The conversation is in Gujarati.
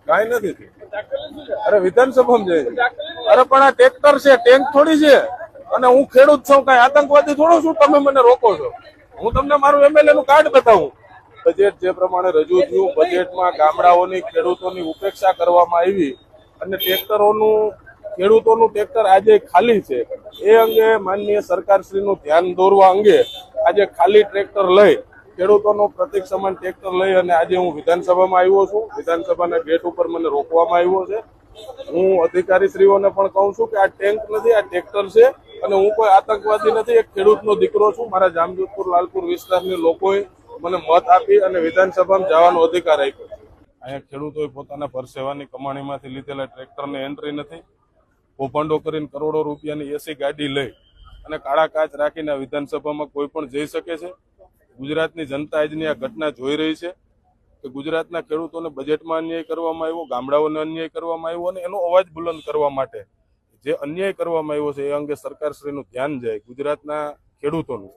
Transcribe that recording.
કાંઈ નથી થયું. અરે વિધાનસભામાં જાય અરે પણ આ ટ્રેક્ટર છે, ટેન્ક થોડી છે. અને હું ખેડૂત છું, કઈ આતંકવાદી થોડો છું તમે મને રોકો છો? હું તમને મારું એમએલએ નું કાર્ડ બતાવું. બજેટ જે પ્રમાણે રજૂ થયું, બજેટમાં ગામડાઓની ખેડૂતોની ઉપેક્ષા કરવામાં આવી અને ખેડૂતોનું ટ્રેક્ટર આજે ખાલી છે. એ અંગે માનનીય સરકારશ્રીનું ધ્યાન દોરવા અંગે આજે ખાલી ટ્રેક્ટર લઈ, ખેડૂતોનું પ્રતિક સમાન ટ્રેક્ટર લઈ અને આજે હું વિધાનસભામાં આવ્યો છું. વિધાનસભાના ગેટ ઉપર મને રોકવામાં આવ્યો છે. હું અધિકારીશ્રીઓને પણ કહું છું કે આ ટેન્ક નથી, આ ટ્રેક્ટર છે અને હું કોઈ આતંકવાદી નથી, એક ખેડૂતનો દીકરો છું. મારા જામજોધપુર લાલપુર વિસ્તારની લોકોએ મને મત આપી અને વિધાનસભામાં જવાનો અધિકાર આપ્યો. અહીંયા ખેડૂતોએ પોતાના પરસેવાની કમાણીમાંથી લીધેલા ટ્રેક્ટરને એન્ટ્રી નથી. કૌભાંડો કરીને કરોડો રૂપિયાની એસી ગાડી લઈ અને કાળા કાચ રાખીને વિધાનસભામાં કોઈ પણ જઈ શકે છે. ગુજરાતની જનતા આજની આ ઘટના જોઈ રહી છે કે ગુજરાતના ખેડૂતોને બજેટમાં અન્યાય કરવામાં આવ્યો, ગામડાઓને અન્યાય કરવામાં આવ્યો અને એનો અવાજ બુલંદ કરવા માટે જે અન્યાય કરવામાં આવ્યો છે એ અંગે સરકારશ્રીનું ધ્યાન જાય ગુજરાતના ખેડૂતોનું.